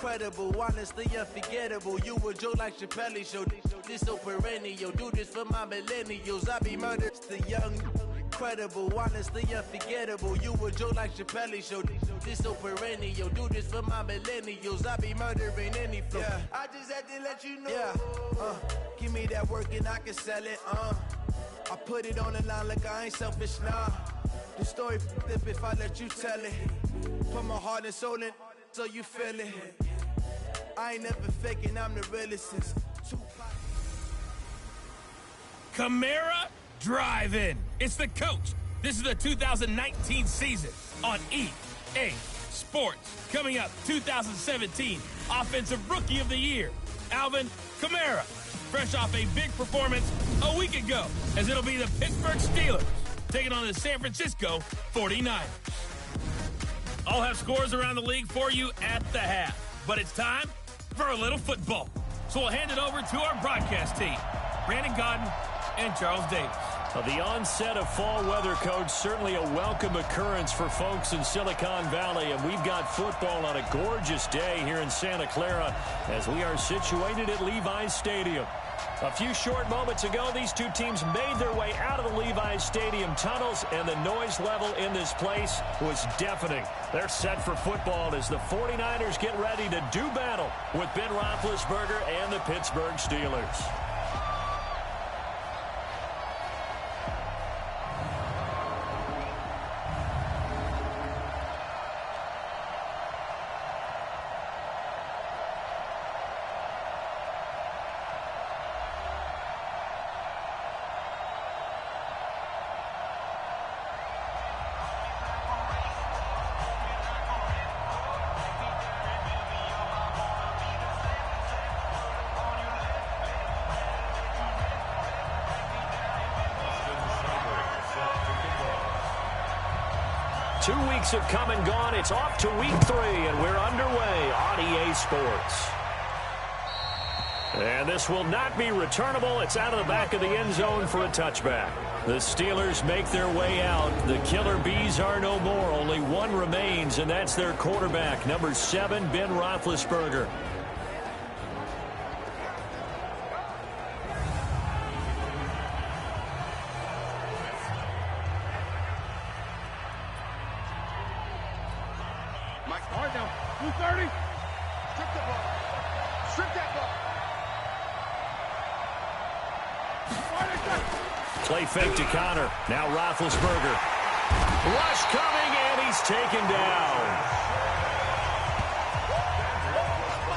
incredible, honestly unforgettable. You a joke like Chappelle Show. This so perennial. Do this for my millennials. I be murdered. The young, incredible, honestly unforgettable. You a joke like Chappelle Show. This so perennial. Do this for my millennials. I be murdering any flow. Yeah. I just had to let you know. Yeah. Give me that work and I can sell it. I put it on the line like I ain't selfish, nah. The story flip if I let you tell it. Put my heart and soul in so you feel it. I ain't never faking, I'm the realest since Camara Drive-In. It's the coach. This is the 2019 season on EA Sports. Coming up, 2017 Offensive Rookie of the Year, Alvin Kamara. Fresh off a big performance a week ago, as it'll be the Pittsburgh Steelers taking on the San Francisco 49ers. I'll have scores around the league for you at the half, but it's time for a little football. So we'll hand it over to our broadcast team, Brandon Godden and Charles Davis. The onset of fall weather, Coach, certainly a welcome occurrence for folks in Silicon Valley, and we've got football on a gorgeous day here in Santa Clara as we are situated at Levi's Stadium. A few short moments ago, these two teams made their way out of the Levi's Stadium tunnels, and the noise level in this place was deafening. They're set for football as the 49ers get ready to do battle with Ben Roethlisberger and the Pittsburgh Steelers. Two weeks have come and gone. It's off to week 3, and we're underway on EA Sports. And this will not be returnable. It's out of the back of the end zone for a touchback. The Steelers make their way out. The Killer Bees are no more. Only one remains, and that's their quarterback, number 7, Ben Roethlisberger. Play fake to Connor. Now Roethlisberger. Rush coming, and he's taken down.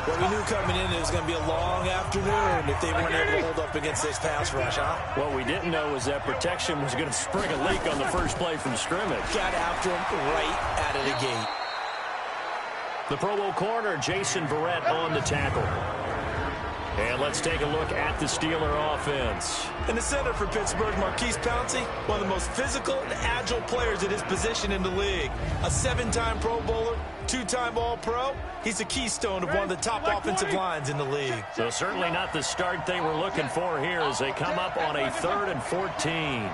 Well, we knew coming in it was going to be a long afternoon if they weren't able to hold up against this pass rush, huh? What we didn't know was that protection was going to spring a leak on the first play from scrimmage. Got after him right out of the gate. The Pro Bowl corner, Jason Verrett, on the tackle. And let's take a look at the Steeler offense. In the center for Pittsburgh, Marquise Pouncey, one of the most physical and agile players at his position in the league. A 7-time Pro Bowler, 2-time All-Pro. He's a keystone of one of the top offensive lines in the league. So certainly not the start they were looking for here as they come up on a 3rd and 14.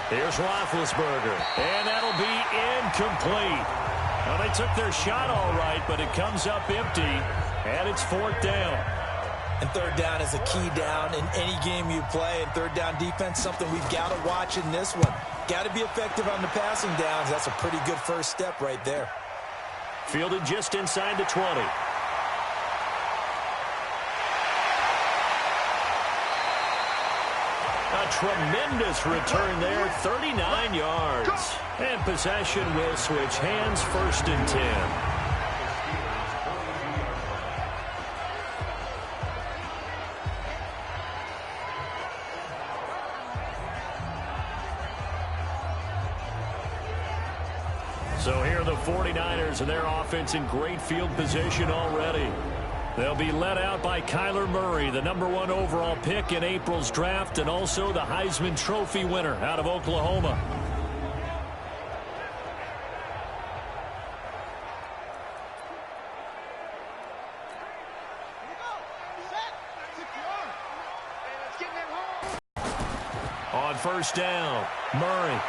Here's Roethlisberger, and that'll be incomplete. Well, they took their shot all right, but it comes up empty, and it's 4th down. And 3rd down is a key down in any game you play, and 3rd down defense, something we've got to watch in this one. Got to be effective on the passing downs. That's a pretty good first step right there. Fielded just inside the 20. A tremendous return there, 39 yards. And possession will switch hands, 1st and 10. So here are the 49ers and their offense in great field position already. They'll be led out by Kyler Murray, the number 1 overall pick in April's draft, and also the Heisman Trophy winner out of Oklahoma. On 1st down, Murray.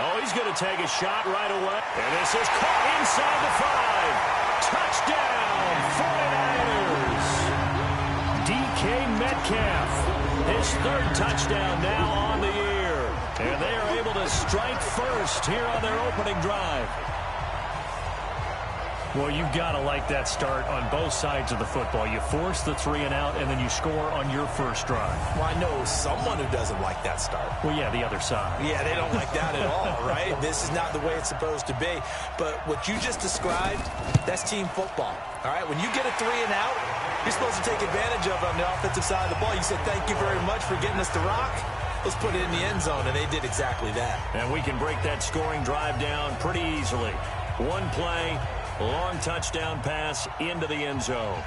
Oh, he's going to take a shot right away. And this is caught inside the 5. Touchdown, 49ers. DK Metcalf, his third touchdown now on the year. And they are able to strike first here on their opening drive. Well, you've got to like that start on both sides of the football. You force the 3 and out, and then you score on your first drive. Well, I know someone who doesn't like that start. Well, yeah, the other side. Yeah, they don't like that at all, right? This is not the way it's supposed to be. But what you just described, that's team football, all right? When you get a 3 and out, you're supposed to take advantage of it on the offensive side of the ball. You said, thank you very much for getting us the rock. Let's put it in the end zone, and they did exactly that. And we can break that scoring drive down pretty easily. One play, long touchdown pass into the end zone.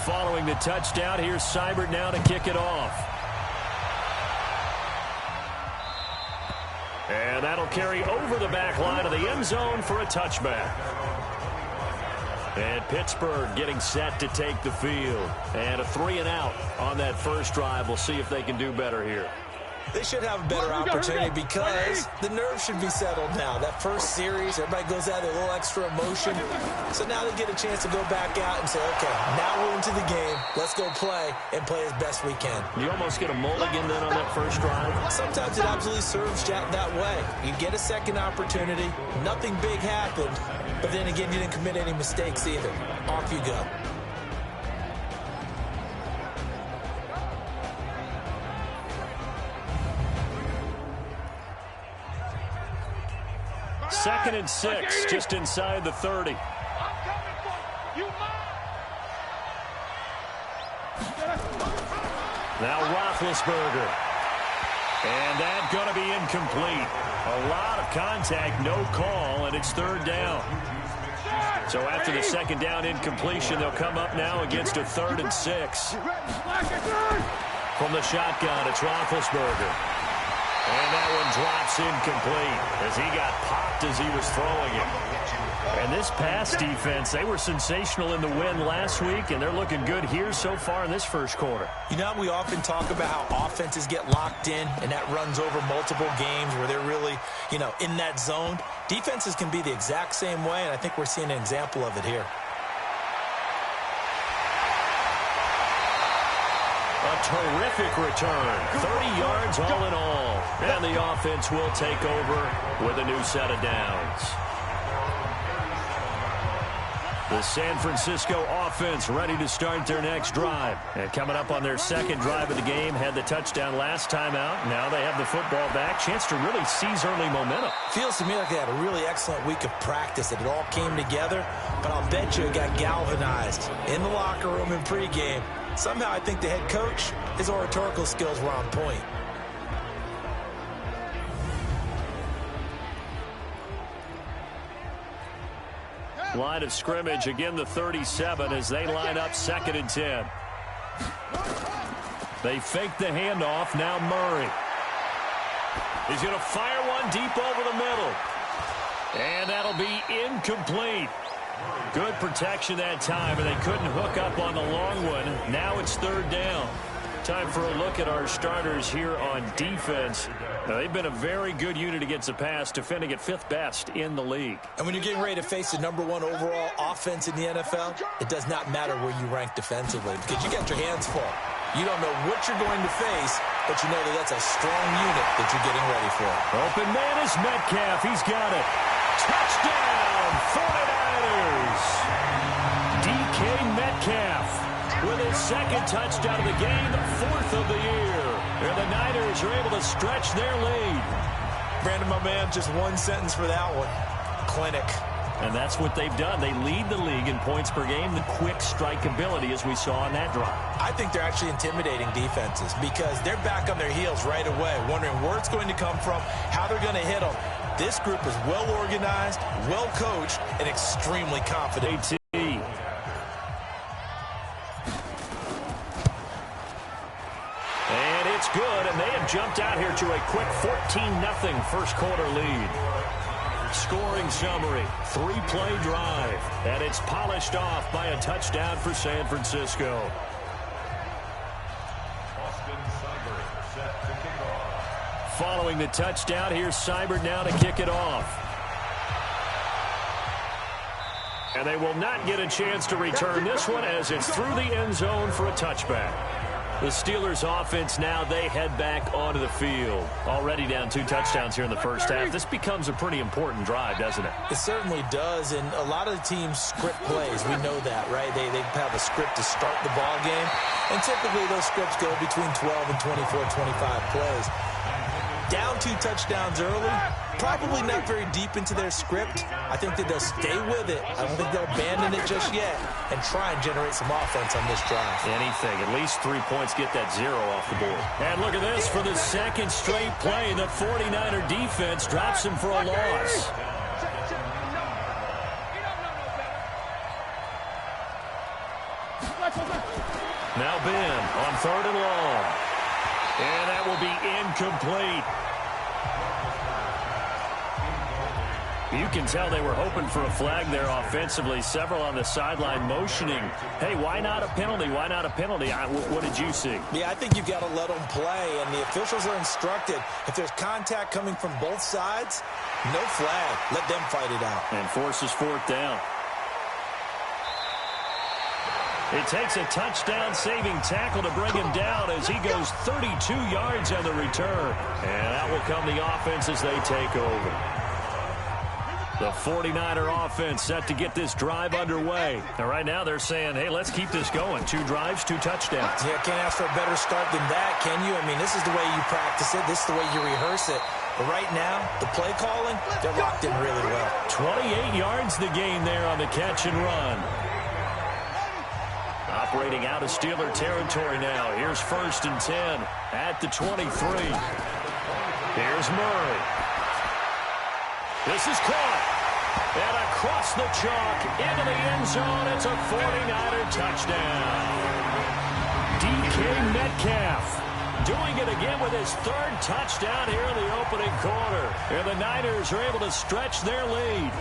Following the touchdown, here's Seibert now to kick it off. And that'll carry over the back line of the end zone for a touchback. And Pittsburgh getting set to take the field. And a 3 and out on that first drive. We'll see if they can do better here. They should have a better opportunity because the nerves should be settled now. That first series, everybody goes out with a little extra emotion. So now they get a chance to go back out and say, okay, now we're into the game. Let's go play and play as best we can. You almost get a mulligan then on that first drive? Sometimes it absolutely serves that way. You get a second opportunity. Nothing big happened. But then again, you didn't commit any mistakes either. Off you go. Second and 6, just inside the 30. Now Roethlisberger. And that's going to be incomplete. A lot of contact, no call, and it's third down. So after the second down incompletion, they'll come up now against a 3rd and 6. From the shotgun, it's Roethlisberger. And that one drops incomplete as he got popped as he was throwing it. And this pass defense, they were sensational in the win last week, and they're looking good here so far in this first quarter. You know, we often talk about how offenses get locked in, and that runs over multiple games where they're really, in that zone. Defenses can be the exact same way, and I think we're seeing an example of it here. A terrific return. 30 yards all in all. And the offense will take over with a new set of downs. The San Francisco offense ready to start their next drive. And coming up on their second drive of the game, had the touchdown last time out. Now they have the football back. Chance to really seize early momentum. Feels to me like they had a really excellent week of practice. It all came together. But I'll bet you it got galvanized in the locker room in pregame. Somehow I think the head coach, his oratorical skills were on point. Line of scrimmage, again the 37 as they line up 2nd and 10. They fake the handoff, now Murray. He's going to fire one deep over the middle. And that'll be incomplete. Good protection that time, and they couldn't hook up on the long one. Now it's 3rd down. Time for a look at our starters here on defense. Now, they've been a very good unit against the pass, defending at 5th best in the league. And when you're getting ready to face the #1 overall offense in the NFL, it does not matter where you rank defensively because you got your hands full. You don't know what you're going to face, but you know that that's a strong unit that you're getting ready for. Open man is Metcalf. He's got it. Touchdown, 49ers. DK Metcalf with his 2nd touchdown of the game, 4th of the year. And the Niners are able to stretch their lead. Brandon, my man, just one sentence for that one. Clinic. And that's what they've done. They lead the league in points per game, the quick strike ability as we saw on that drive. I think they're actually intimidating defenses because they're back on their heels right away, wondering where it's going to come from, how they're going to hit them. This group is well organized, well coached, and extremely confident. And it's good, and they have jumped out here to a quick 14-0 first quarter lead. Scoring summary, 3-play drive, and it's polished off by a touchdown for San Francisco. Following the touchdown, here's Seibert now to kick it off. And they will not get a chance to return this one as it's through the end zone for a touchback. The Steelers offense now, they head back onto the field. Already down 2 touchdowns here in the first half. This becomes a pretty important drive, doesn't it? It certainly does, and a lot of the teams script plays. We know that, right? They have a script to start the ball game, and typically those scripts go between 12 and 24, 25 plays. Down 2 touchdowns early, probably not very deep into their script. I think that they'll stay with it. I don't think they'll abandon it just yet and try and generate some offense on this drive. Anything. At least 3 points, get that 0 off the board. And look at this. For the second straight play, the 49er defense drops him for a loss. Now Ben on 3rd and long. And that will be incomplete. You can tell they were hoping for a flag there offensively. Several on the sideline motioning, hey, why not a penalty? Why not a penalty? What did you see? Yeah, I think you've got to let them play, and the officials are instructed. If there's contact coming from both sides, no flag. Let them fight it out. And forces 4th down. It takes a touchdown-saving tackle to bring him down as he goes 32 yards on the return. And that will come the offense as they take over. The 49er offense set to get this drive underway. And right now they're saying, hey, let's keep this going. 2 drives, 2 touchdowns. Yeah, can't ask for a better start than that, can you? I mean, this is the way you practice it. This is the way you rehearse it. But right now, the play calling, they're locked in really well. 28 yards the gain there on the catch and run. Operating out of Steeler territory now. Here's 1st and 10 at the 23. Here's Murray. This is caught. And across the chalk into the end zone. It's a 49er touchdown. DK Metcalf doing it again with his 3rd touchdown here in the opening quarter. And the Niners are able to stretch their lead.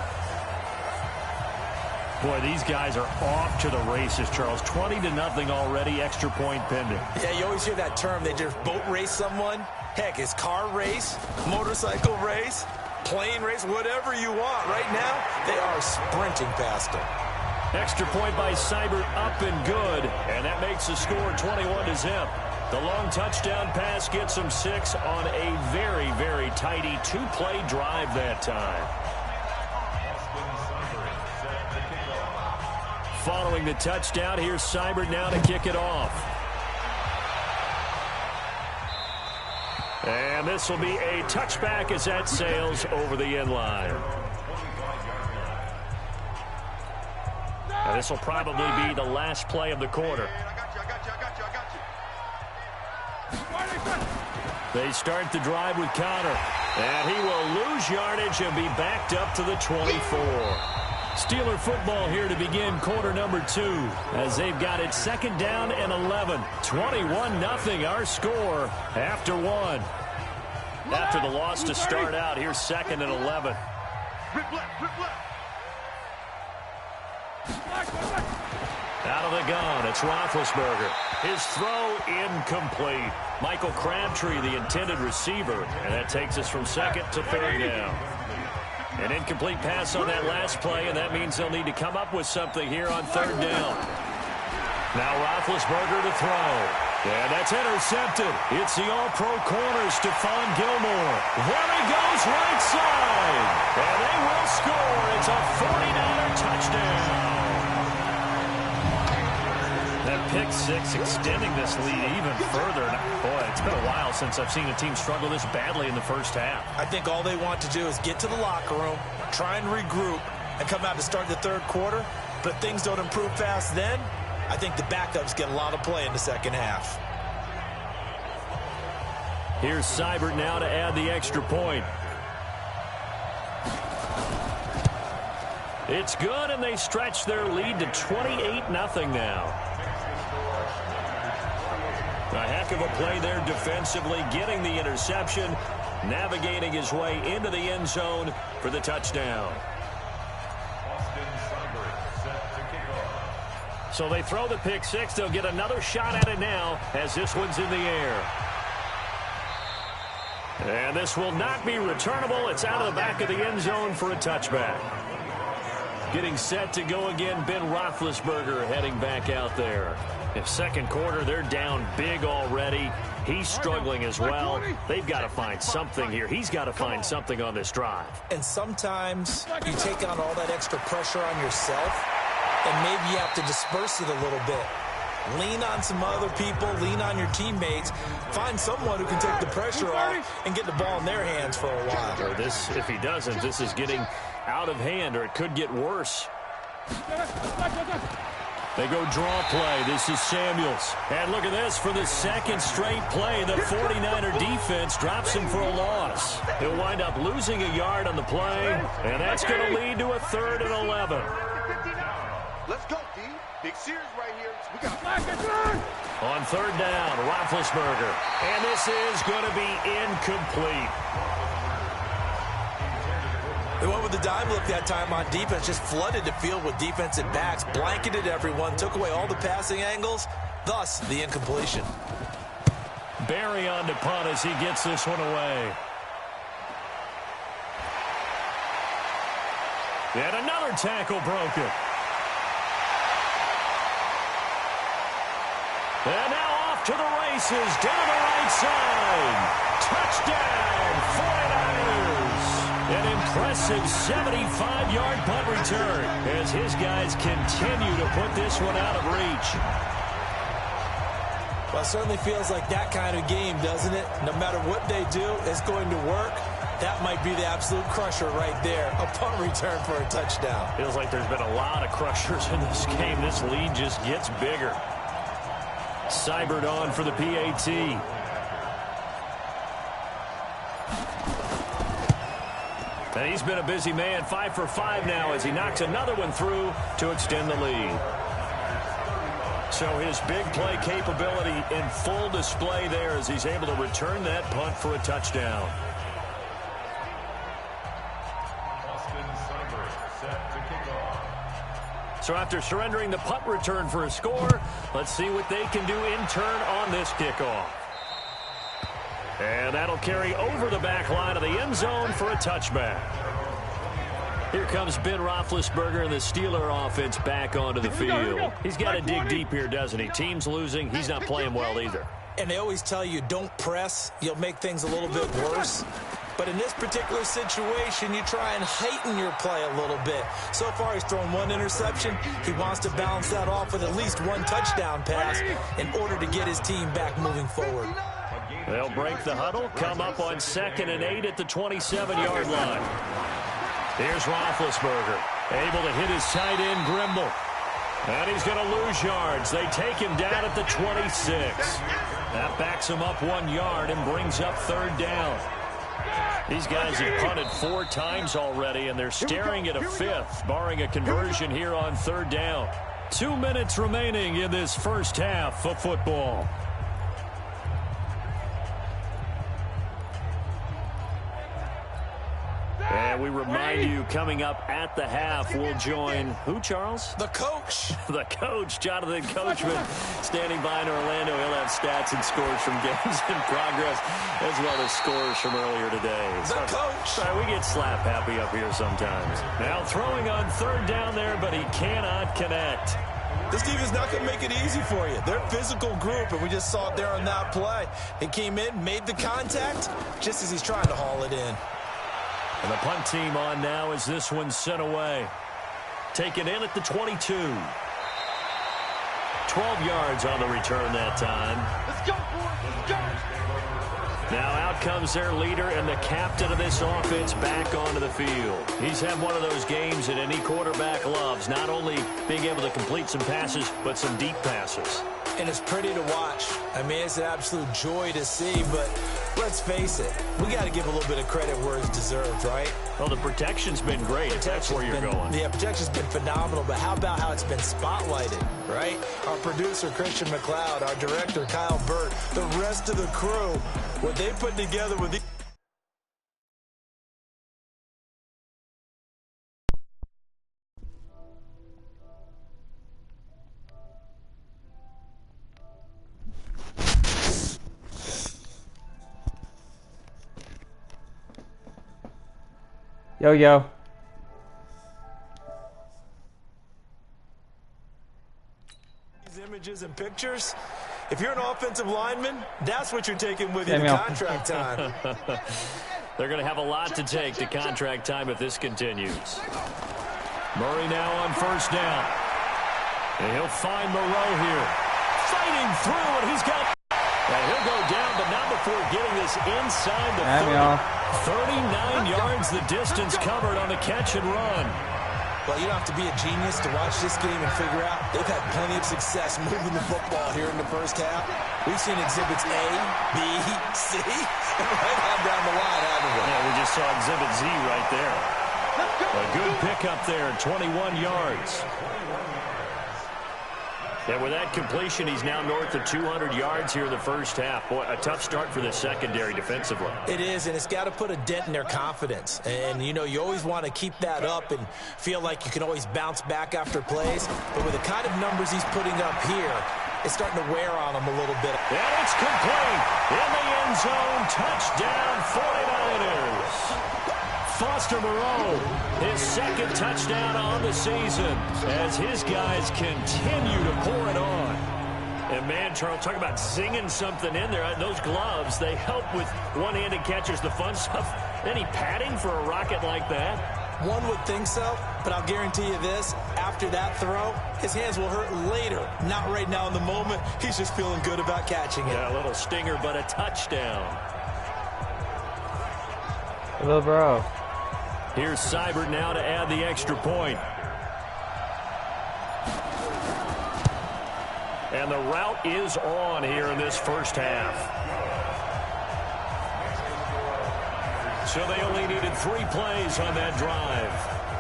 Boy, these guys are off to the races, Charles. 20-0 already, extra point pending. Yeah, you always hear that term. They just boat race someone. Heck, it's car race, motorcycle race, plane race, whatever you want. Right now, they are sprinting past them. Extra point by Seibert up and good. And that makes the score 21-0. The long touchdown pass gets them 6 on a very, very tidy 2-play drive that time. Following the touchdown, here's Seibert now to kick it off. And this will be a touchback as that sails over the end line. Now this will probably be the last play of the quarter. They start the drive with Connor. And he will lose yardage and be backed up to the 24. Steeler football here to begin quarter number 2 as they've got it 2nd down and 11. 21-0 our score after 1. After the loss to start out, here's 2nd and 11. Out of the gun, it's Roethlisberger. His throw incomplete. Michael Crabtree, the intended receiver, and that takes us from 2nd to 3rd down. An incomplete pass on that last play, and that means they'll need to come up with something here on 3rd down. Now Roethlisberger to throw. And that's intercepted. It's the all-pro corner, Stephon Gilmore. There he goes, right side. And they will score. It's a 49er touchdown. That pick 6 extending this lead even further. Boy, it's been a while since I've seen a team struggle this badly in the first half. I think all they want to do is get to the locker room, try and regroup, and come out to start the 3rd quarter. But if things don't improve fast then, I think the backups get a lot of play in the 2nd half. Here's Seibert now to add the extra point. It's good, and they stretch their lead to 28-0 now. A heck of a play there defensively, getting the interception, navigating his way into the end zone for the touchdown. So they throw the pick 6. They'll get another shot at it now as this one's in the air. And this will not be returnable. It's out of the back of the end zone for a touchback. Getting set to go again, Ben Roethlisberger heading back out there. In second quarter, they're down big already. He's struggling as well. They've got to find something here. He's got to find something on this drive. And sometimes you take on all that extra pressure on yourself, and maybe you have to disperse it a little bit. Lean on some other people, lean on your teammates, find someone who can take the pressure off and get the ball in their hands for a while. Or this, if he doesn't, this is getting out of hand, or it could get worse. They go draw play. This is Samuels. And look at this. For the second straight play, the 49er defense drops him for a loss. He'll wind up losing a yard on the play, and that's going to lead to a 3rd and 11. Let's go, D. Big series right here. We got on 3rd down, Roethlisberger. And this is going to be incomplete. They went with the dime look that time on defense, just flooded the field with defensive backs, blanketed everyone, took away all the passing angles, thus the incompletion. Barry on to punt as he gets this one away. And another tackle broken. And now off to the races, down the right side. Touchdown, 49ers. An impressive 75-yard punt return as his guys continue to put this one out of reach. Well, it certainly feels like that kind of game, doesn't it? No matter what they do, it's going to work. That might be the absolute crusher right there. A punt return for a touchdown. Feels like there's been a lot of crushers in this game. This lead just gets bigger. Seibert on for the PAT. And he's been a busy man, 5 for 5 now as he knocks another one through to extend the lead. So his big play capability in full display there as he's able to return that punt for a touchdown. So after surrendering the punt return for a score, let's see what they can do in turn on this kickoff. And that'll carry over the back line of the end zone for a touchback. Here comes Ben Roethlisberger and the Steeler offense back onto the field. He's got to dig deep here, doesn't he? Team's losing. He's not playing well either. And they always tell you don't press. You'll make things a little bit worse. But in this particular situation, you try and heighten your play a little bit. So far, he's thrown 1 interception. He wants to balance that off with at least 1 touchdown pass in order to get his team back moving forward. They'll break the huddle, come up on 2nd and 8 at the 27-yard line. Here's Roethlisberger, able to hit his tight end, Grimble. And he's going to lose yards. They take him down at the 26. That backs him up 1 yard and brings up 3rd down. These guys have punted 4 times already, and they're staring at a 5th, barring a conversion here on 3rd down. 2 minutes remaining in this first half of football. And we remind you, coming up at the half, we'll join who, Charles? The coach. The coach, Jonathan Coachman, standing by in Orlando. He'll have stats and scores from games in progress, as well as scores from earlier today. The coach. Sorry, we get slap happy up here sometimes. Now throwing on 3rd down there, but he cannot connect. This team is not going to make it easy for you. They're a physical group, and we just saw it there on that play. He came in, made the contact, just as he's trying to haul it in. And the punt team on now as this one's sent away. Taken in at the 22. 12 yards on the return that time. Let's go, boys. Let's go. Now out comes their leader and the captain of this offense back onto the field. He's had one of those games that any quarterback loves, not only being able to complete some passes, but some deep passes. And it's pretty to watch. I mean, it's an absolute joy to see, but let's face it, we got to give a little bit of credit where it's deserved, right? Well, the protection's been great. That's where you're going. Yeah, protection's been phenomenal, but how about how it's been spotlighted, right? Our producer, Christian McLeod, our director, Kyle Burt, the rest of the crew, what they put together with these Yo. These images and pictures, if you're an offensive lineman, that's what you're taking with you to contract time. They're going to have a lot to take to contract time if this continues. Murray now on first down. And he'll find Moreau here. Fighting through, and he's got... And he'll go down, but not before getting this inside the 30. 39 yards the distance covered on the catch and run. Well, you don't have to be a genius to watch this game and figure out they've had plenty of success moving the football here in the first half. We've seen exhibits A, B, C, and right on down the line, haven't we? Yeah, we just saw exhibit Z right there. A good pickup there, 21 yards. And with that completion, he's now north of 200 yards here in the first half. Boy, a tough start for the secondary defensively. It is, and it's got to put a dent in their confidence. And, you know, you always want to keep that up and feel like you can always bounce back after plays. But with the kind of numbers he's putting up here, it's starting to wear on him a little bit. And it's complete. In the end zone, touchdown 49ers. Foster Moreau, his second touchdown on the season as his guys continue to pour it on. And, man, Charles, talk about zinging something in there. Those gloves, they help with one-handed catches, the fun stuff. Any padding for a rocket like that? One would think so, but I'll guarantee you this. After that throw, his hands will hurt later. Not right now in the moment. He's just feeling good about catching it. Yeah, a little stinger, but a touchdown. Little bro. Here's Seibert now to add the extra point. And the route is on here in this first half. So they only needed 3 plays on that drive.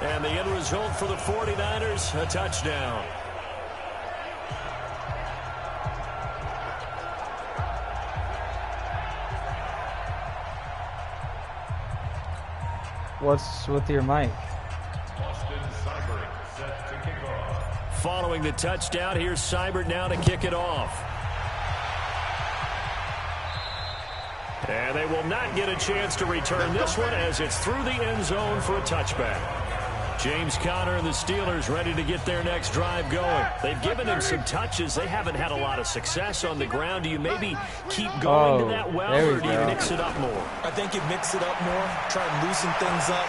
And the end result for the 49ers, a touchdown. What's with your mic? Following the touchdown, here's Seibert now to kick it off. And they will not get a chance to return this one as it's through the end zone for a touchback. James Conner and the Steelers ready to get their next drive going. They've given him some touches. They haven't had a lot of success on the ground. Do you maybe keep going to that well, or do you mix it up more? I think you mix it up more, try and loosen things up.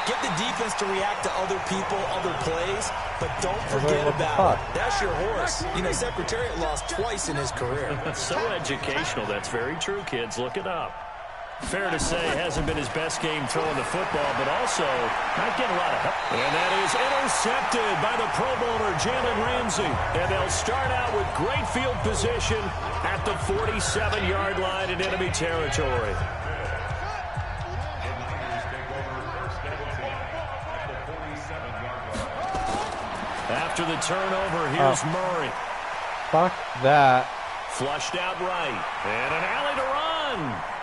Get the defense to react to other people, other plays, but don't forget about it. That's your horse. You know, Secretariat lost twice in his career. So educational. That's very true, kids. Look it up. Fair to say, hasn't been his best game throwing the football, but also not getting a lot of help. And that is intercepted by the Pro Bowler, Jalen Ramsey. And they'll start out with great field position at the 47-yard line in enemy territory. After the turnover, here's Murray. Fuck that. Flushed out right. And an alley to run.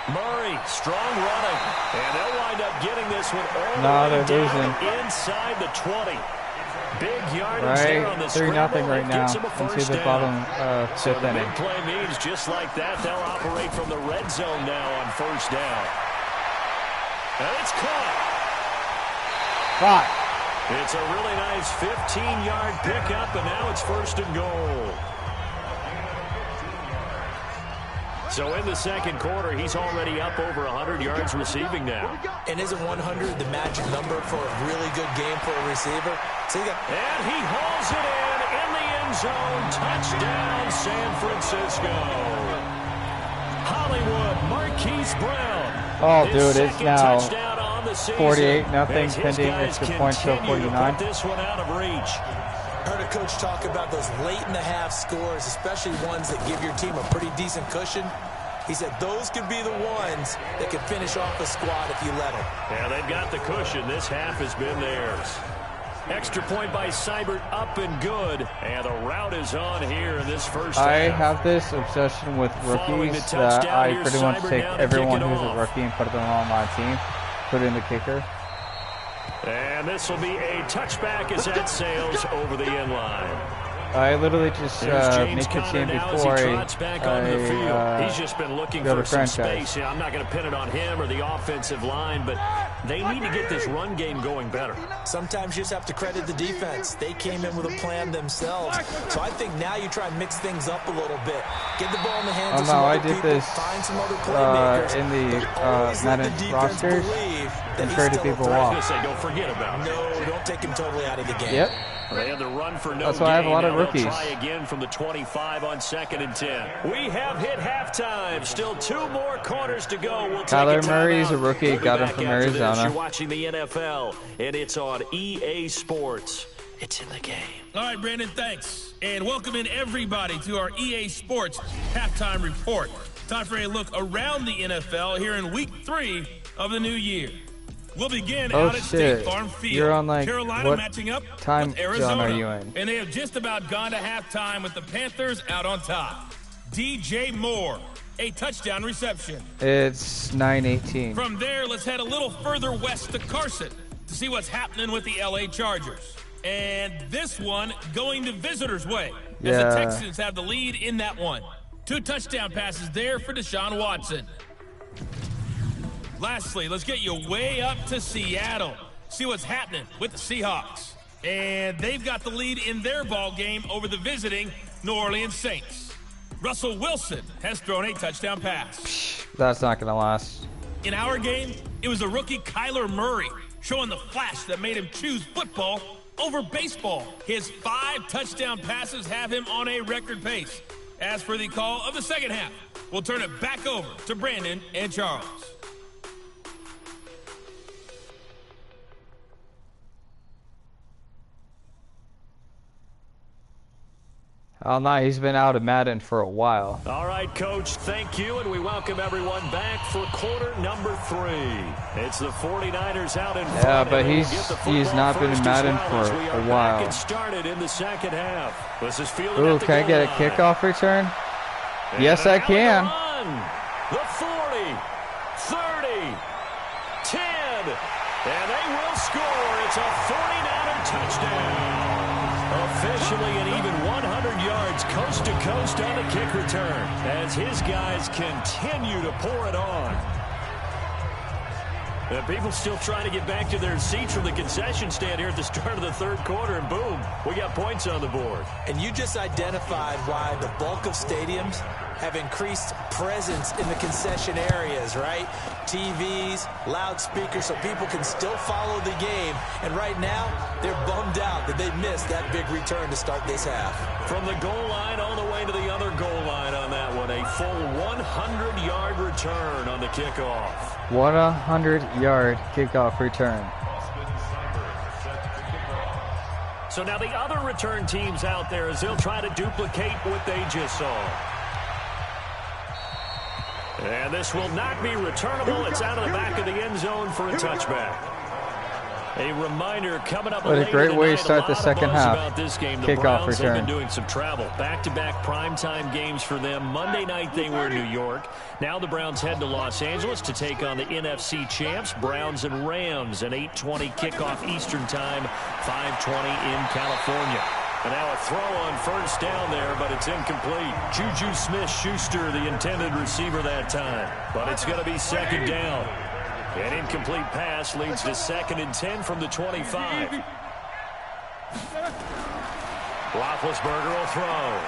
Murray, strong running. And they'll wind up getting this one all the way down inside the 20. Big yardage there on the scramble. 3-0 right now. Into the bottom So fifth the inning. big play means just like that, they'll operate from the red zone now on first down. And it's caught. Fuck. It's a really nice 15-yard pickup, and now it's first and goal. So in the second quarter, he's already up over 100 yards receiving now. And isn't 100 the magic number for a really good game for a receiver? So and he hauls it in the end zone. Touchdown, San Francisco. Hollywood, Marquise Brown. Oh, dude, it's now 48-0 pending pending extra points till 49. This one out of reach. Heard a coach talk about those late-in-the-half scores, especially ones that give your team a pretty decent cushion. He said those could be the ones that could finish off a squad if you let them. Yeah, they've got the cushion. This half has been theirs. Extra point by Seibert, up and good. And the route is on here in this first half. I have this obsession with rookies that I pretty much take everyone who's a rookie and put them on my team, put in the kicker. And this will be a touchback as that sails over the end line. I literally just make the team before He's just been looking for some space. I'm not going to pin it on him or the offensive line, but they need to get this run game going better. Sometimes you just have to credit the defense. They came in with a plan themselves. So I think now you try and mix things up a little bit. Get the ball in the hands of some other people. Find some other playmakers. In the Madden rosters and traded people off. Don't forget about it. No, don't take him totally out of the game. Yep. They had the run for no That's why I have a lot of rookies. Try again from the 25 on 2nd and 10. We have hit halftime. Still 2 more quarters to go. We'll Kyler Murray's a rookie. Got him from Arizona. You're watching the NFL, and it's on EA Sports. It's in the game. All right, Brandon, thanks. And welcome in everybody to our EA Sports Halftime Report. Time for a look around the NFL here in Week 3 of the new year. We'll begin out at State Farm Field. You're on, like, Carolina matching up time with Arizona. zone are you in? And they have just about gone to halftime with the Panthers out on top. DJ Moore, a touchdown reception. It's 9:18. From there, let's head a little further west to Carson to see what's happening with the LA Chargers. And this one going the visitors' way as the Texans have the lead in that one. 2 touchdown passes there for Deshaun Watson. Lastly, let's get you way up to Seattle. See what's happening with the Seahawks. And they've got the lead in their ball game over the visiting New Orleans Saints. Russell Wilson has thrown a touchdown pass. That's not going to last. In our game, it was the rookie Kyler Murray showing the flash that made him choose football over baseball. His 5 touchdown passes have him on a record pace. As for the call of the second half, we'll turn it back over to Brandon and Charles. Oh, no, he's been out of Madden for a while. All right, Coach, thank you, and we welcome everyone back for quarter number 3. It's the 49ers out in front. Yeah, but he's not been in Madden for a while. It started in the second half. This is Ooh, can I get a kickoff return? Yes, I can. The 40, 30, 10, and they will score. It's a 49er touchdown. Officially an even 100 yards coast to coast on the kick return as his guys continue to pour it on. The people still trying to get back to their seats from the concession stand here at the start of the third quarter, and boom, we got points on the board. And you just identified why the bulk of stadiums have increased presence in the concession areas, right? TVs, loudspeakers, so people can still follow the game. And right now, they're bummed out that they missed that big return to start this half. From the goal line all the way to the other goal line on that one, a full 100-yard return on the kickoff. 100-yard kickoff return. So now the other return teams out there as they'll try to duplicate what they just saw. And this will not be returnable. It's out of the back of the end zone for a touchback. A reminder coming up. What a great way to start the second half. This game. The Kickoff Browns return. have been doing some travel. Back-to-back primetime games for them. Monday night they were in New York. Now the Browns head to Los Angeles to take on the NFC champs, Browns and Rams. An 8:20 kickoff Eastern time, 5:20 in California. And now a throw on first down there, but it's incomplete. Juju Smith-Schuster, the intended receiver that time. But it's going to be second down. An incomplete pass leads to 2nd and 10 from the 25. Roethlisberger will throw.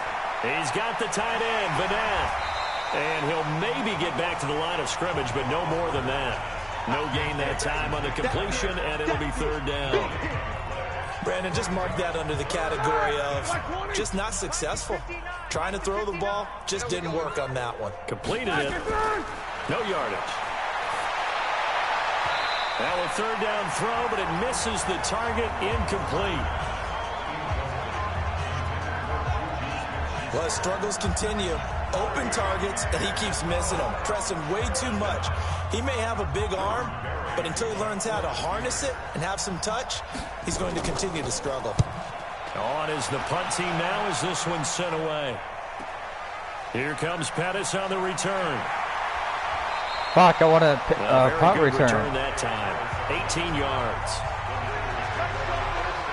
He's got the tight end, Vanette. And he'll maybe get back to the line of scrimmage, but no more than that. No gain that time on the completion, and it'll be third down. Brandon, just mark that under the category of just not successful. Trying to throw the ball, just didn't work on that one. Completed it. No yardage. Now a third down throw, but it misses the target, incomplete. Well, his struggles continue. Open targets, and he keeps missing them, pressing way too much. He may have a big arm, but until he learns how to harness it and have some touch, he's going to continue to struggle. On is the punt team now as this one's sent away. Here comes Pettis on the return. Fuck, I want a punt return. That time, 18 yards.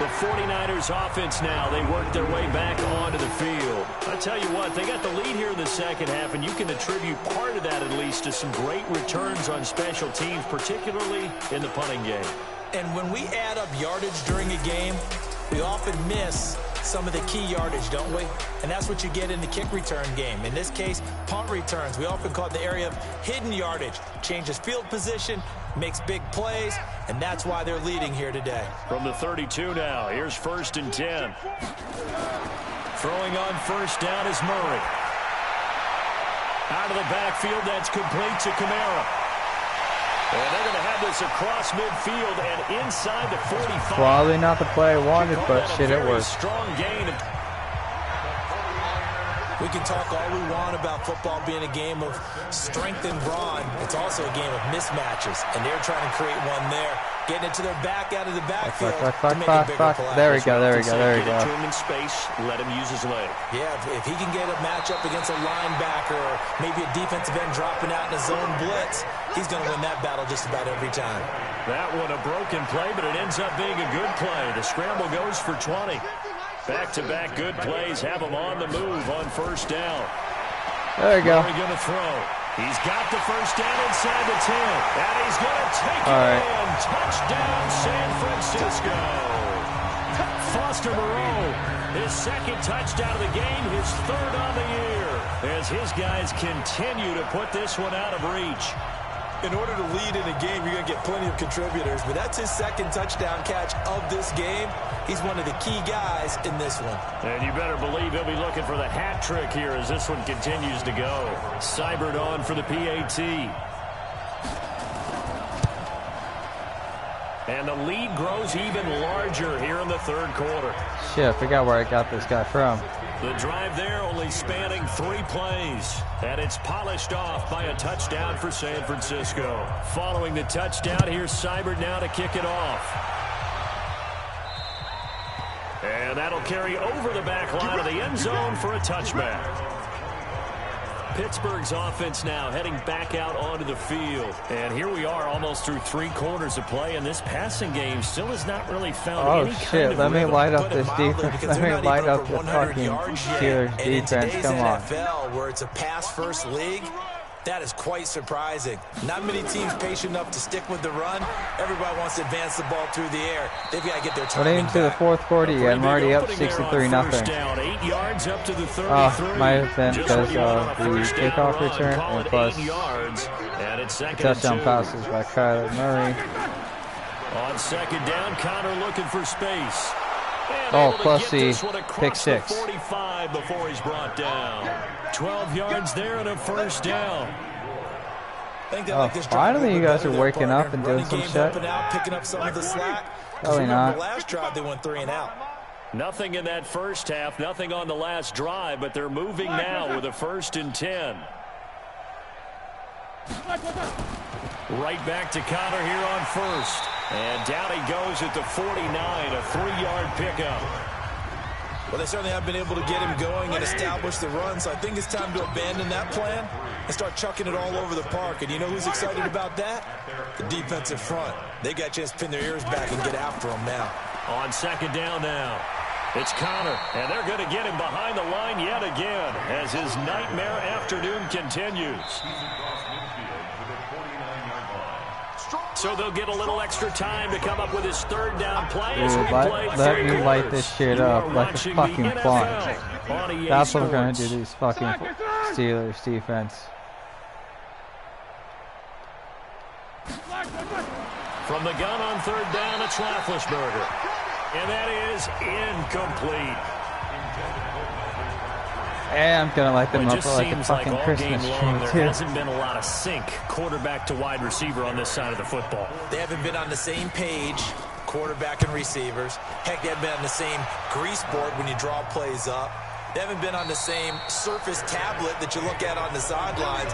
The 49ers offense now, they work their way back onto the field. I tell you what, they got the lead here in the second half, and you can attribute part of that at least to some great returns on special teams, particularly in the punting game. And when we add up yardage during a game, we often miss some of the key yardage, don't we? And that's what you get in the kick return game. In this case, punt returns. We often call it the area of hidden yardage. Changes field position, makes big plays, and that's why they're leading here today. From the 32 now, here's 1st and 10. Throwing on first down is Murray. Out of the backfield, that's complete to Kamara. And they're going to have this across midfield and inside the 45. Probably not the play I wanted, but shit, it worked. Strong gain. We can talk all we want about football being a game of strength and brawn. It's also a game of mismatches, and they're trying to create one there. Getting it to their back out of the backfield to make a bigger play. There we go. Get to him in space, let him use his leg. Yeah, if he can get a matchup against a linebacker or maybe a defensive end dropping out in a zone blitz, he's going to win that battle just about every time. That one a broken play, but it ends up being a good play. The scramble goes for 20. Back-to-back good plays have him on the move on first down. There you go. He's going to throw. He's got the first down inside the 10. And he's going to take it in. Touchdown, San Francisco. Foster Moreau, his second touchdown of the game, his 3rd on the year. As his guys continue to put this one out of reach. In order to lead in a game, you're going to get plenty of contributors, but that's his 2nd touchdown catch of this game. He's one of the key guys in this one. And you better believe he'll be looking for the hat trick here as this one continues to go. Seibert on for the PAT. And the lead grows even larger here in the 3rd quarter. Shit, I forgot where I got this guy from. The drive there only spanning 3 plays. And it's polished off by a touchdown for San Francisco. Following the touchdown, here's Seibert now to kick it off. And that'll carry over the back line of the end zone for a touchback. Pittsburgh's offense now heading back out onto the field. And here we are almost through 3 quarters of play, and this passing game still has not really found any kind of let me rhythm. light up this defense. Let me light up the fucking Steelers defense. Come on. NFL, where it's a pass-first league, that is quite surprising. Not many teams patient enough to stick with the run. Everybody wants to advance the ball through the air. They've got to get their timing back. Into the 4th quarter yet. I'm already up 63-0. 8 yards up to the 33. Might have been because of the kickoff return and plus touchdown passes by Kyler Murray. On 2nd down, Connor looking for space. Plus the pick 6. 45 before he's brought down. 12 yards there and a first down. Finally you guys are waking up and doing some shit. Picking up some of the slack. Probably not. The last drive they went 3 and out. Nothing in that first half, nothing on the last drive, but they're moving now with a 1st and 10. Right back to Connor here on first. And down he goes at the 49, a 3-yard pickup. Well, they certainly have been able to get him going and establish the run, so I think it's time to abandon that plan and start chucking it all over the park. And you know who's excited about that? The defensive front. They got a chance to pin their ears back and get after him now. On 2nd down now, it's Connor, and they're going to get him behind the line yet again as his nightmare afternoon continues. So they'll get a little extra time to come up with his 3rd down play. Let me light this shit up like a fucking plunge. That's what we're going to do, these fucking Steelers defense. From the gun on 3rd down, it's Roethlisberger. And that is incomplete. And I'm going to light them up like a fucking Christmas tree, too. There hasn't been a lot of sync quarterback to wide receiver on this side of the football. They haven't been on the same page, quarterback and receivers. Heck, they haven't been on the same grease board when you draw plays up. They haven't been on the same surface tablet that you look at on the sidelines.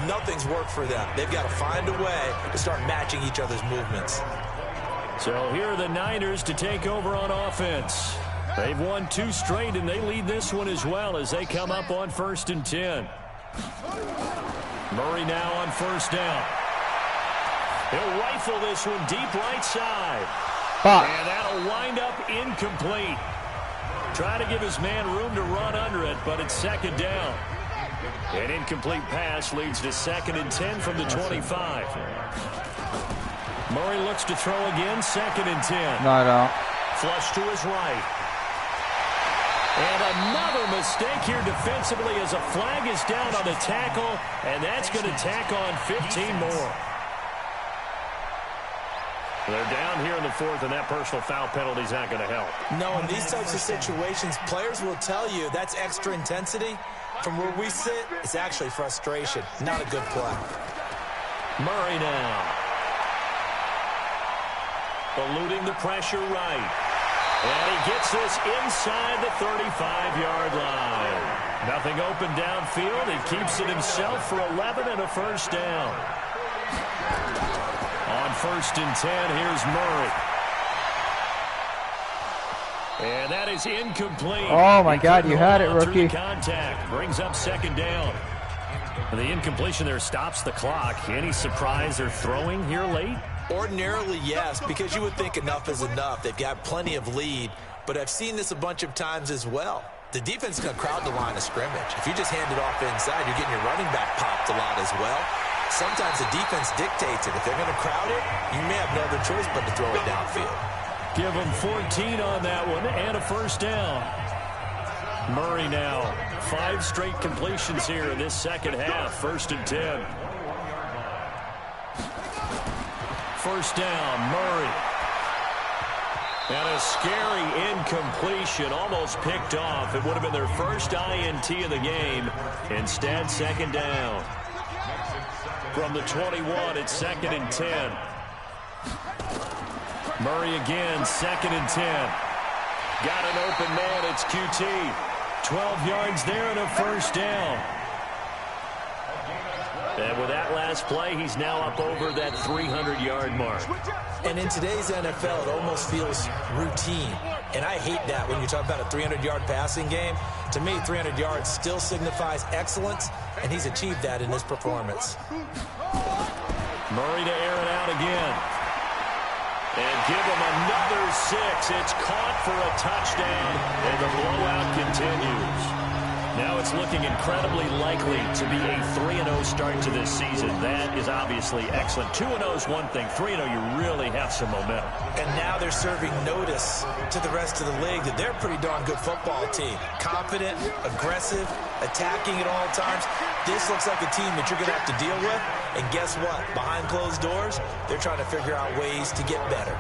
Nothing's worked for them. They've got to find a way to start matching each other's movements. So here are the Niners to take over on offense. They've won 2 straight, and they lead this one as well as they come up on 1st and 10. Murray now on 1st down. He'll rifle this one deep right side. And that'll wind up incomplete. Trying to give his man room to run under it, but it's second down. An incomplete pass leads to 2nd and 10 from the 25. Murray looks to throw again, 2nd and 10. No, I don't. Flush to his right. And another mistake here defensively as a flag is down on the tackle, and that's going to tack on 15 more. They're down here in the 4th, and that personal foul penalty is not going to help. No, in these types of situations, players will tell you that's extra intensity. From where we sit, it's actually frustration. Not a good play. Murray now. Eluding the pressure right. And he gets this inside the 35-yard line. Nothing open downfield. He keeps it himself for 11 and a first down. On 1st and 10, here's Murray. And that is incomplete. Oh, my God, you had it, rookie. Contact brings up 2nd down. And the incompletion there stops the clock. Any surprise they're throwing here late? Ordinarily, yes, because you would think enough is enough. They've got plenty of lead, but I've seen this a bunch of times as well. The defense is going to crowd the line of scrimmage. If you just hand it off inside, you're getting your running back popped a lot as well. Sometimes the defense dictates it. If they're going to crowd it, you may have no other choice but to throw it downfield. Give him 14 on that one and a first down. Murray now. 5 straight completions here in this second half. 1st and 10. First down, Murray. And a scary incompletion, almost picked off. It would have been their first INT of the game. Instead, 2nd down. From the 21, it's 2nd and 10. Murray again, 2nd and 10. Got an open man, it's QT. 12 yards there and a first down. And with that last play, he's now up over that 300-yard mark. And in today's NFL, it almost feels routine. And I hate that when you talk about a 300-yard passing game. To me, 300 yards still signifies excellence, and he's achieved that in this performance. Murray to air it out again. And give him another 6. It's caught for a touchdown, and the blowout continues. Now it's looking incredibly likely to be a 3-0 start to this season. That is obviously excellent. 2-0 is one thing. 3-0, you really have some momentum. And now they're serving notice to the rest of the league that they're a pretty darn good football team. Confident, aggressive, attacking at all times. This looks like a team that you're going to have to deal with. And guess what? Behind closed doors, they're trying to figure out ways to get better.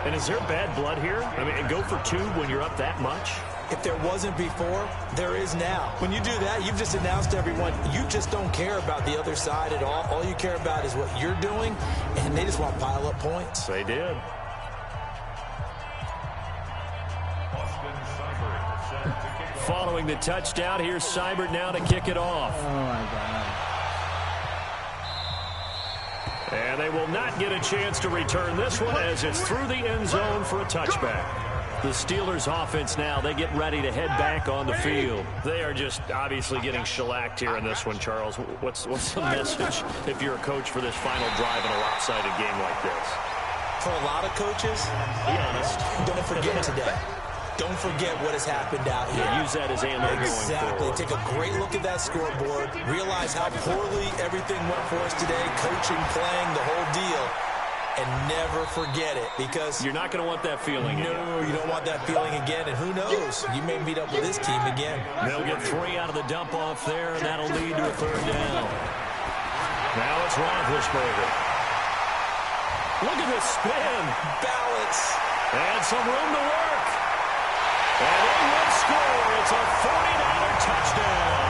And is there bad blood here? I mean, go for 2 when you're up that much? If there wasn't before, there is now. When you do that, you've just announced to everyone, you just don't care about the other side at all. All you care about is what you're doing, and they just want to pile up points. They did. Following the touchdown, here's Seibert now to kick it off. Oh, my God. And they will not get a chance to return this one as it's through the end zone for a touchback. The Steelers offense now, they get ready to head back on the field. They are just obviously getting shellacked here in this one, Charles. What's the message if you're a coach for this final drive in a lopsided game like this? For a lot of coaches, be honest. Don't forget today. Don't forget what has happened out here. Yeah, use that as ammo exactly. going forward. Take a great look at that scoreboard. Realize how poorly everything went for us today. Coaching, playing, the whole deal. And never forget it, because you're not going to want that feeling again. No, you don't want that feeling again, and who knows? You may meet up with this team again. They'll get 3 out of the dump-off there, and that'll lead to a 3rd down. Now it's Roethlisberger. Look at this spin. Balance. And some room to work. And they will score. It's a 49er touchdown.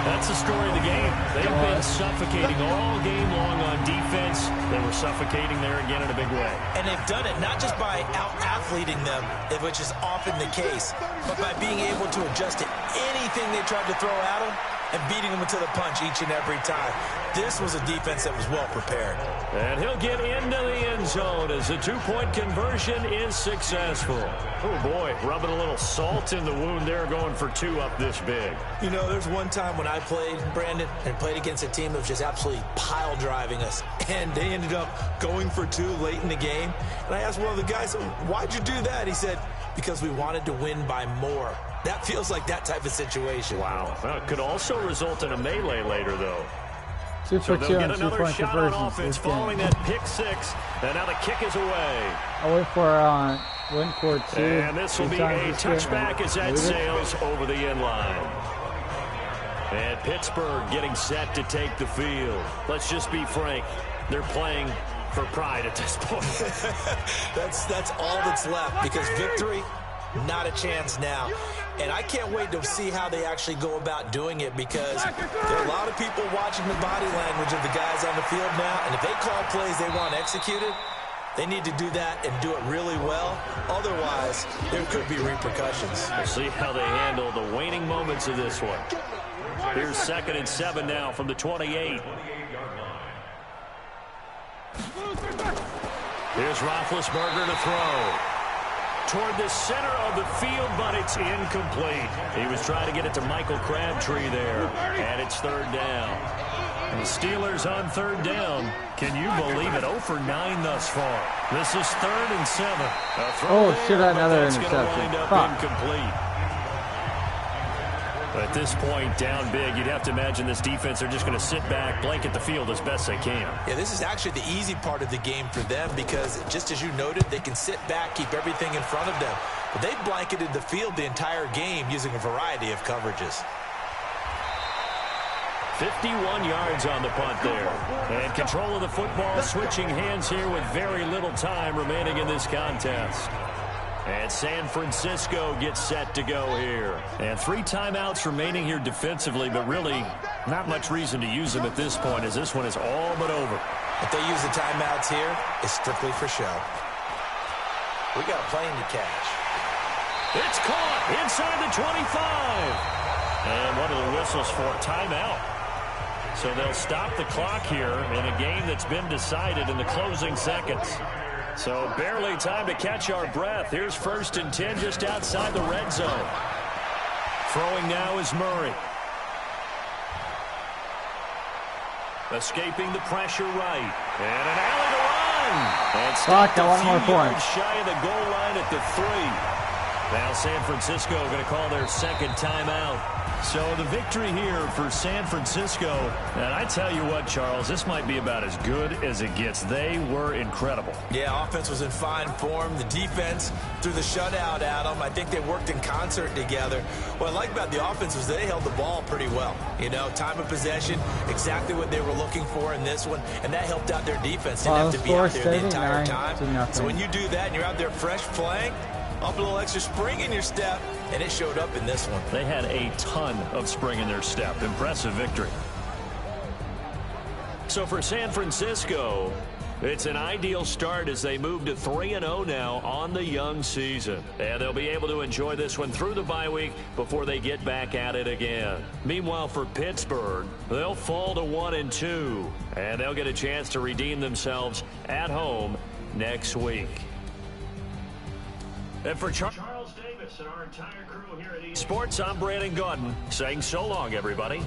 That's the story of the game. They've been suffocating all game long on defense. They were suffocating there again in a big way. And they've done it not just by out-athleting them, which is often the case, but by being able to adjust to anything they tried to throw at them and beating them to the punch each and every time. This was a defense that was well prepared. And he'll get into the end zone as the two-point conversion is successful. Oh, boy, rubbing a little salt in the wound there, going for 2 up this big. You know, there's one time when I played, Brandon, and played against a team that was just absolutely pile driving us, and they ended up going for 2 late in the game. And I asked one of the guys, why'd you do that? He said, because we wanted to win by more. That feels like that type of situation. Wow. Well, it could also result in a melee later, though. So they'll get another shot on offense following that pick 6, and now the kick is away. I went for 2. And this will be a touchback as that sails over the end line. And Pittsburgh getting set to take the field. Let's just be frank, they're playing for pride at this point. That's all that's left, because victory, not a chance now. And I can't wait to see how they actually go about doing it, because there are a lot of people watching the body language of the guys on the field now, and if they call plays they want executed, they need to do that and do it really well. Otherwise, there could be repercussions. We'll see how they handle the waning moments of this one. Here's 2nd and 7 now from the 28. Here's Roethlisberger to throw. Toward the center of the field, but it's incomplete. He was trying to get it to Michael Crabtree there, and it's 3rd down. And the Steelers on 3rd down. Can you believe it? 0 for 9 thus far. This is 3rd and 7. Oh, shit, another interception. Incomplete. At this point, down big, you'd have to imagine this defense are just going to sit back, blanket the field as best they can. Yeah, this is actually the easy part of the game for them, because just as you noted, they can sit back, keep everything in front of them. But they've blanketed the field the entire game using a variety of coverages. 51 yards on the punt there. And control of the football switching hands here with very little time remaining in this contest. And San Francisco gets set to go here. And 3 timeouts remaining here defensively, but really not much reason to use them at this point, as this one is all but over. If they use the timeouts here, it's strictly for show. We got a plane to catch. It's caught inside the 25. And one of the whistles for a timeout. So they'll stop the clock here in a game that's been decided in the closing seconds. So barely time to catch our breath. Here's 1st and 10 just outside the red zone. Throwing now is Murray. Escaping the pressure right. And an alley to run. And stopped a few yards shy of the goal line at the 3. Now San Francisco going to call their 2nd timeout. So the victory here for San Francisco. And I tell you what, Charles, this might be about as good as it gets. They were incredible. Yeah, offense was in fine form. The defense threw the shutout at them. I think they worked in concert together. What I like about the offense was they held the ball pretty well. You know, time of possession, exactly what they were looking for in this one. And that helped out their defense. Didn't have to be out there the entire time. So when you do that and you're out there fresh playing, up a little extra spring in your step, and it showed up in this one. They had a ton of spring in their step. Impressive victory. So for San Francisco, it's an ideal start as they move to 3-0 now on the young season. And they'll be able to enjoy this one through the bye week before they get back at it again. Meanwhile, for Pittsburgh, they'll fall to 1-2. And they'll get a chance to redeem themselves at home next week. And for Charles Davis and our entire crew here at Sports, I'm Brandon Gaudin saying so long, everybody.